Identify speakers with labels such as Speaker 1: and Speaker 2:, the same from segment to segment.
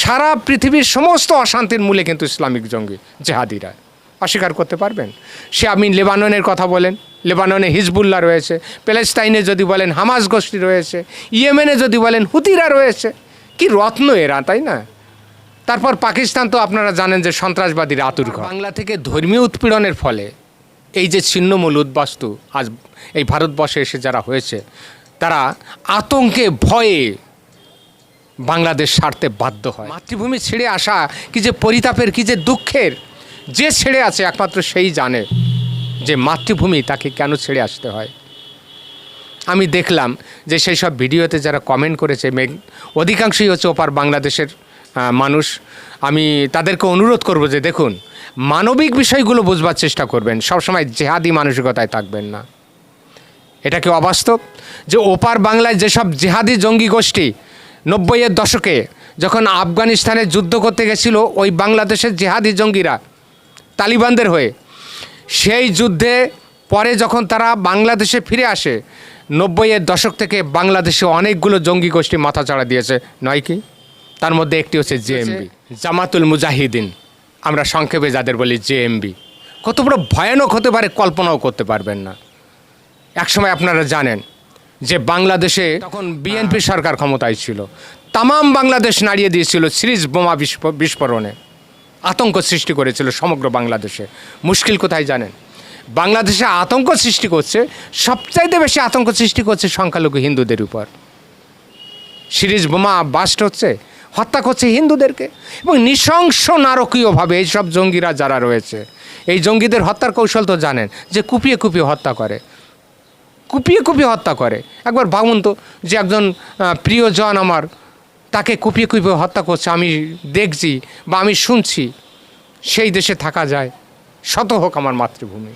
Speaker 1: সারা পৃথিবীর সমস্ত অশান্তির মূলে কিন্তু ইসলামিক জঙ্গি জেহাদিরা। অস্বীকার করতে পারবেন? সে আপনি লেবাননের কথা বলেন, লেবাননে হিজবুল্লাহ রয়েছে, প্যালেস্টাইনে যদি বলেন হামাস গোষ্ঠী রয়েছে, ইয়েমেনে যদি বলেন হুতিরা রয়েছে। কি রত্ন এরা, তাই না? তারপর পাকিস্তান তো আপনারা জানেন যে সন্ত্রাসবাদীর আতুরঘর। বাংলা থেকে ধর্মীয় উৎপীড়নের ফলে এই যে ছিন্নমূল উদ্বাস্তু আজ এই ভারতবর্ষে এসে যারা হয়েছে, তারা আতঙ্কে ভয়ে বাংলাদেশ ছাড়তে বাধ্য হয়। মাতৃভূমি ছেড়ে আসা কি যে পরিতাপের, কি যে দুঃখের। যে ছেড়ে আছে একমাত্র সেই জানে যে মাতৃভূমি তাকে কেন ছেড়ে আসতে হয়। আমি দেখলাম যে সেই সব ভিডিওতে যারা কমেন্ট করেছে অধিকাংশই হচ্ছে ওপার বাংলাদেশের মানুষ। আমি তাদেরকে অনুরোধ করব যে দেখুন, মানবিক বিষয়গুলো বুঝবার চেষ্টা করবেন, সবসময় জেহাদি মানসিকতায় থাকবেন না। এটা কি অবাস্তব যে ওপার বাংলায় যেসব জেহাদি জঙ্গি গোষ্ঠী 90-এর দশকে যখন আফগানিস্তানে যুদ্ধ করতে গেছিল ওই বাংলাদেশের জেহাদি জঙ্গিরা তালিবানদের হয়ে, সেই যুদ্ধে পরে যখন তারা বাংলাদেশে ফিরে আসে 90-এর দশক থেকে বাংলাদেশে অনেকগুলো জঙ্গি গোষ্ঠী মাথাচাড়া দিয়েছে, নয় কি? তার মধ্যে একটি হচ্ছে জেএমবি, জামাতুল মুজাহিদিন, আমরা সংক্ষেপে যাদের বলি জেএমবি। কত বড় ভয়ানক হতে পারে কল্পনাও করতে পারবেন না। একসময় আপনারা জানেন যে বাংলাদেশে তখন বিএনপি সরকার ক্ষমতায় ছিল, তামাম বাংলাদেশ নাড়িয়ে দিয়েছিল সিরিজ বোমা বিস্ফোরণে, আতঙ্ক সৃষ্টি করেছিল সমগ্র বাংলাদেশে। মুশকিল কোথায় জানেন? বাংলাদেশে আতঙ্ক সৃষ্টি করছে, সবচাইতে বেশি আতঙ্ক সৃষ্টি করছে সংখ্যালঘু হিন্দুদের উপর। সিরিজ বোমা বাস্ট হচ্ছে, হত্যা করছে হিন্দুদেরকে, এবং নৃশংস নারকীয়ভাবে এইসব জঙ্গিরা যারা রয়েছে, এই জঙ্গিদের হত্যার কৌশল তো জানেন যে কুপিয়ে কুপিয়ে হত্যা করে, কুপিয়ে কুপিয়ে হত্যা করে। একবার ভাবুন তো যে একজন প্রিয়জন আমার, তাকে কুপিয়ে কুপিয়ে হত্যা করছে, আমি দেখছি বা আমি শুনছি, সেই দেশে থাকা যায়? শত হোক আমার মাতৃভূমি।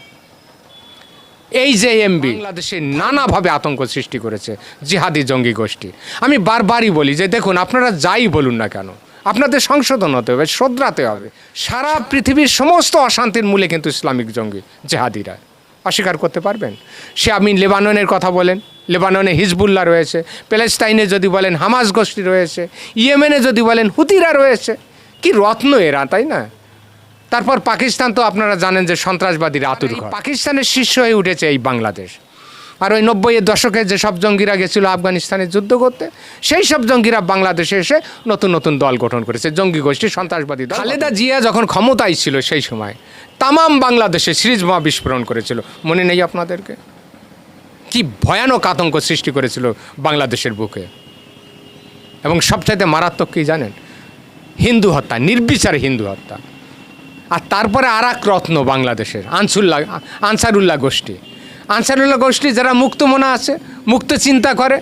Speaker 1: এই যে এমবি বাংলাদেশে নানাভাবে আতঙ্ক সৃষ্টি করেছে জিহাদি জঙ্গি গোষ্ঠী। আমি বারবারই বলি যে দেখুন, আপনারা যাই বলুন না কেন, আপনাদের সংশোধন হতে হবে, শোধরাতে হবে। সারা পৃথিবীর সমস্ত অশান্তির মূলে কিন্তু ইসলামিক জঙ্গি জেহাদিরা। অস্বীকার করতে পারবেন? সে আপনি লেবাননের কথা বলেন, লেবাননে হিজবুল্লাহ রয়েছে, প্যালেস্টাইনে যদি বলেন হামাস গোষ্ঠী রয়েছে, ইয়েমেনে যদি বলেন হুতিরা রয়েছে। কি রত্ন এরা, তাই না? তারপর পাকিস্তান তো আপনারা জানেন যে সন্ত্রাসবাদীর আতুরঘর। পাকিস্তানের শীর্ষ হয়ে উঠেছে এই বাংলাদেশ। আর ওই 90-এর দশকে যেসব জঙ্গিরা গেছিলো আফগানিস্তানে যুদ্ধ করতে, সেই সব জঙ্গিরা বাংলাদেশে এসে নতুন নতুন দল গঠন করেছে, জঙ্গি গোষ্ঠী, সন্ত্রাসবাদী দল। খালেদা জিয়া যখন ক্ষমতায় ছিল সেই সময় তামাম বাংলাদেশে সিরিজ বোমা বিস্ফোরণ করেছিল, মনে নেই আপনাদেরকে? কি ভয়ানক আতঙ্ক সৃষ্টি করেছিল বাংলাদেশের বুকে। এবং সবচাইতে মারাত্মক কী জানেন? হিন্দু হত্যা, নির্বিচারে হিন্দু হত্যা। আর তারপরে আর এক রত্ন বাংলাদেশের আনসারুল্লাহ গোষ্ঠী। আনসারুল্লাহ গোষ্ঠী যারা মুক্তমনা আছে, মুক্ত চিন্তা করে,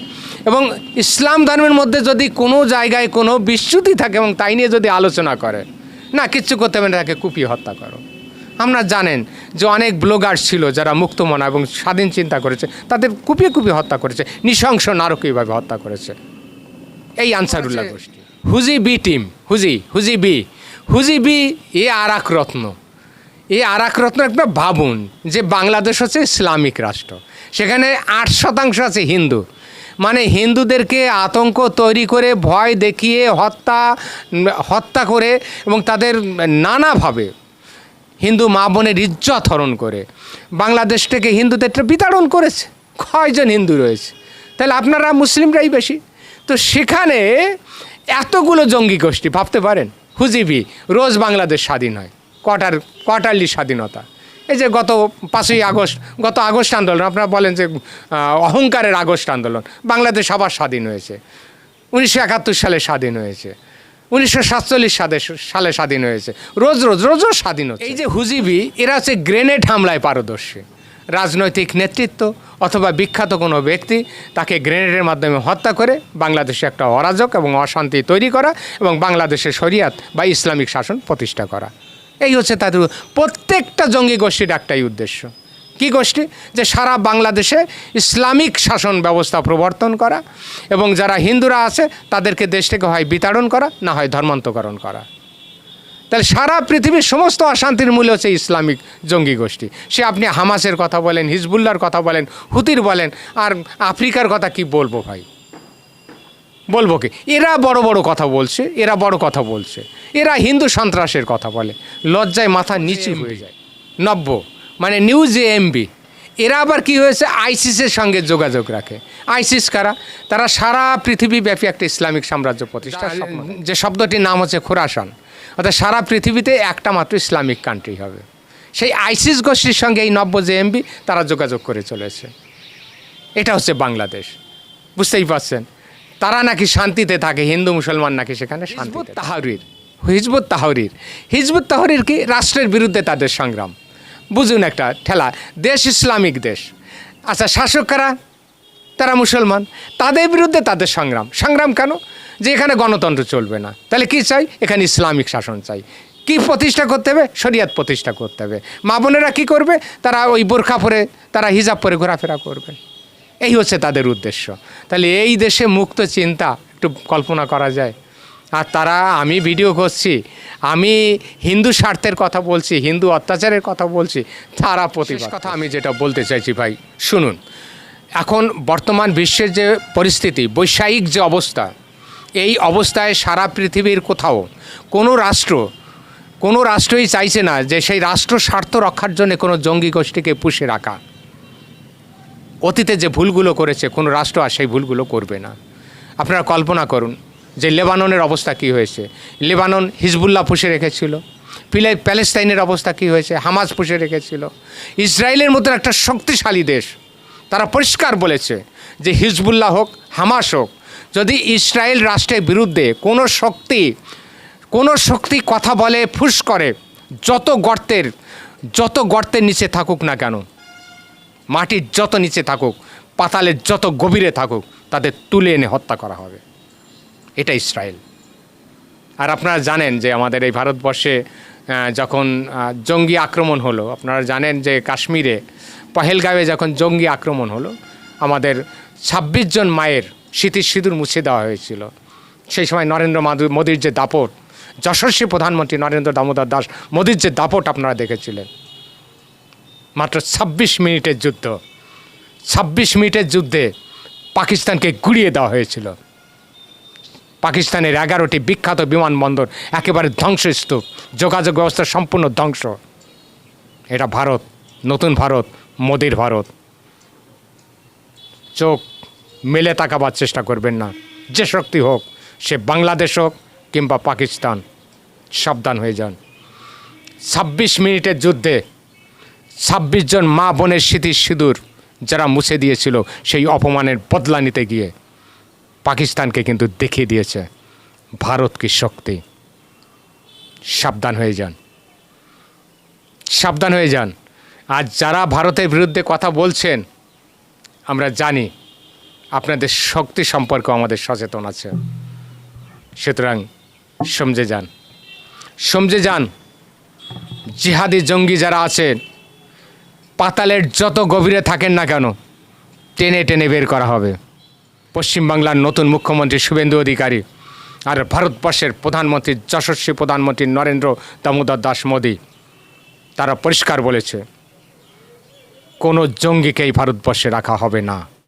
Speaker 1: এবং ইসলাম ধর্মের মধ্যে যদি কোনো জায়গায় কোনো বিচ্যুতি থাকে এবং তাই নিয়ে যদি আলোচনা করে, না কিচ্ছু করতে হবে না, তাকে কুপিয়ে হত্যা করো। আমরা জানেন যে অনেক ব্লগার ছিল যারা মুক্তমনা এবং স্বাধীন চিন্তা করেছে, তাদের কুপিয়ে কুপিয়ে হত্যা করেছে, নৃশংস নারকীয়ভাবে হত্যা করেছে এই আনসারুল্লাহ গোষ্ঠী। HuJI B team, HuJI B এ আর এক রত্ন। এই আর এক রত্ন একটা ভাবুন যে বাংলাদেশ হচ্ছে ইসলামিক রাষ্ট্র, সেখানে 8% আছে হিন্দু। মানে হিন্দুদেরকে আতঙ্ক তৈরি করে, ভয় দেখিয়ে হত্যা করে, এবং তাদের নানাভাবে হিন্দু মা বোনের ইজ্জত হরণ করে বাংলাদেশ থেকে হিন্দুদের বিতাড়ন করেছে। কয়জন হিন্দু রয়েছে? তাহলে আপনারা মুসলিমরাই বেশি। তো সেখানে এতগুলো জঙ্গি গোষ্ঠী, ভাবতে পারেন? হুজিবি রোজ বাংলাদেশ স্বাধীন হয়, কোয়ার্টারলি স্বাধীনতা। এই যে গত 5ই আগস্ট, গত আগস্ট আন্দোলন, আপনারা বলেন যে অহংকারের আগস্ট আন্দোলন, বাংলাদেশ আবার স্বাধীন হয়েছে। 1971 সালে স্বাধীন হয়েছে, 1947 সালে স্বাধীন হয়েছে, রোজ স্বাধীন হচ্ছে। এই যে হুজিবি, এরা হচ্ছে গ্রেনেড হামলায় পারদর্শী। রাজনৈতিক নেতৃত্ব অথবা বিখ্যাত কোনো ব্যক্তি, তাকে গ্রেনেডের মাধ্যমে হত্যা করে বাংলাদেশে একটা অরাজক এবং অশান্তি তৈরি করা এবং বাংলাদেশে শরিয়াত বা ইসলামিক শাসন প্রতিষ্ঠা করা। এই হচ্ছে তাদের প্রত্যেকটা জঙ্গি গোষ্ঠীর একটাই উদ্দেশ্য। কি গোষ্ঠী? যে সারা বাংলাদেশে ইসলামিক শাসন ব্যবস্থা প্রবর্তন করা, এবং যারা হিন্দুরা আছে তাদেরকে দেশ থেকে হয় বিতাড়ন করা, না হয় ধর্মান্তকরণ করা। তাহলে সারা পৃথিবীর সমস্ত অশান্তির মূলে হচ্ছে ইসলামিক জঙ্গি গোষ্ঠী। সে আপনি হামাসের কথা বলেন, হিজবুল্লাহর কথা বলেন, হুতির বলেন, আর আফ্রিকার কথা কি বলবো ভাই, বলবো কি, এরা বড় বড় কথা বলছে, এরা বড় কথা বলছে, এরা হিন্দু সন্ত্রাসের কথা বলে, লজ্জায় মাথা নিচু হয়ে যায়। নব্য মানে নিউজ এমবি, এরা আবার কি হয়েছে, আইসিসের সঙ্গে যোগাযোগ রাখে। আইসিস কারা? তারা সারা পৃথিবীব্যাপী একটা ইসলামিক সাম্রাজ্য প্রতিষ্ঠা, যে শব্দটির নাম হচ্ছে খোরাসান, অর্থাৎ সারা পৃথিবীতে একটা মাত্র ইসলামিক কান্ট্রি হবে। সেই আইসিস গোষ্ঠীর সঙ্গে এই নব্য যে এমবি তারা যোগাযোগ করে চলেছে। এটা হচ্ছে বাংলাদেশ, বুঝতেই পারছেন। তারা নাকি শান্তিতে থাকে, হিন্দু মুসলমান নাকি সেখানে শান্তিতে। Tahrir, Hizbut Tahrir, Hizbut Tahrir কি? রাষ্ট্রের বিরুদ্ধে তাদের সংগ্রাম। বুঝুন একটা ঠেলা, দেশ ইসলামিক দেশ, আচ্ছা শাসক কারা? তারা মুসলমান, তাদের বিরুদ্ধে তাদের সংগ্রাম। সংগ্রাম কেন? যে এখানে গণতন্ত্র চলবে না, তাহলে কি চাই? এখানে ইসলামিক শাসন চাই। কি প্রতিষ্ঠা করতে হবে? শরিয়াত প্রতিষ্ঠা করতে হবে। মা বোনেরা কী করবে? তারা ওই বোরখা পরে, তারা হিজাব পরে ঘোরাফেরা করবে। এই হচ্ছে তাদের উদ্দেশ্য। তাহলে এই দেশে মুক্ত চিন্তা একটু কল্পনা করা যায়। আর তারা, আমি ভিডিও করছি, আমি হিন্দু স্বার্থের কথা বলছি, হিন্দু অত্যাচারের কথা বলছি, তারা প্রতিবাদ। কথা আমি যেটা বলতে চাইছি ভাই শুনুন, এখন বর্তমান বিশ্বের যে পরিস্থিতি, বৈশ্বিক যে অবস্থা, এই অবস্থায় সারা পৃথিবীর কোথাও কোনো রাষ্ট্রই চাইছে না যে সেই রাষ্ট্র স্বার্থ রক্ষার জন্য কোনো জঙ্গি গোষ্ঠীকে পুষে রাখা। অতীতে যে ভুলগুলো করেছে কোনো রাষ্ট্র আর সেই ভুলগুলো করবে না। আপনারা কল্পনা করুন যে লেবাননের অবস্থা কী হয়েছে। লেবানন হিজবুল্লাহ পুষে রেখেছিল। প্যালেস্তাইনের অবস্থা কী হয়েছে, হামাস পুষে রেখেছিল। ইসরায়েলের মতো একটা শক্তিশালী দেশ, তারা পরিষ্কার বলেছে যে হিজবুল্লাহ হোক, হামাস হোক, যদি ইসরায়েল রাষ্ট্রের বিরুদ্ধে কোনো শক্তি কথা বলে, ফুস করে, যত গর্তের নিচে থাকুক না কেন, মাটির যত নিচে থাকুক, পাতালের যত গভীরে থাকুক, তাদের তুলে এনে হত্যা করা হবে। এটা ইসরায়েল। আর আপনারা জানেন যে আমাদের এই ভারতবর্ষে যখন জঙ্গি আক্রমণ হলো, আপনারা জানেন যে কাশ্মীরে পহেলগাঁওয়ে যখন জঙ্গি আক্রমণ হলো, আমাদের ২৬ জন মায়ের স্মৃতির সিঁদুর মুছে দেওয়া হয়েছিল। সেই সময় নরেন্দ্র মোদীর যে দাপট, যশস্বী প্রধানমন্ত্রী নরেন্দ্র দামোদর দাস মোদীর যে দাপট আপনারা দেখেছিলেন। মাত্র ২৬ মিনিটের যুদ্ধ, ২৬ মিনিটের যুদ্ধে পাকিস্তানকে গুড়িয়ে দেওয়া হয়েছিল। পাকিস্তানের ১১টি বিখ্যাত বিমানবন্দর একেবারে ধ্বংসস্তূপ, যোগাযোগ ব্যবস্থা সম্পূর্ণ ধ্বংস। এটা ভারত, নতুন ভারত, মোদির ভারত। চোখ মেলে তাকাবার চেষ্টা করবেন না, যে শক্তি হোক, সে বাংলাদেশ হোক কিংবা পাকিস্তান, সাবধান হয়ে যান। ২৬ মিনিটের যুদ্ধে ২৬ জন মা বোনের স্মৃতির সিঁদুর যারা মুছে দিয়েছিল, সেই অপমানের বদলা নিতে গিয়ে পাকিস্তানকে কিন্তু দেখিয়ে দিয়েছে ভারত কি শক্তি। সাবধান হয়ে যান, সাবধান হয়ে যান। আর যারা ভারতের বিরুদ্ধে কথা বলছেন, আমরা জানি আপনাদের শক্তি সম্পর্কে আমাদের সচেতন আছে। সুতরাং সমঝে যান। জিহাদি জঙ্গি যারা আছেন, পাতালের যত গভীরে থাকেন না কেন, টেনে টেনে বের করা হবে। পশ্চিমবাংলার নতুন মুখ্যমন্ত্রী শুভেন্দু অধিকারী আর ভারতবর্ষের প্রধানমন্ত্রী, যশস্বী প্রধানমন্ত্রী নরেন্দ্র দামোদর দাস মোদী, তারা পরিষ্কার বলেছে কোনো জঙ্গিকেই ভারতবর্ষে রাখা হবে না।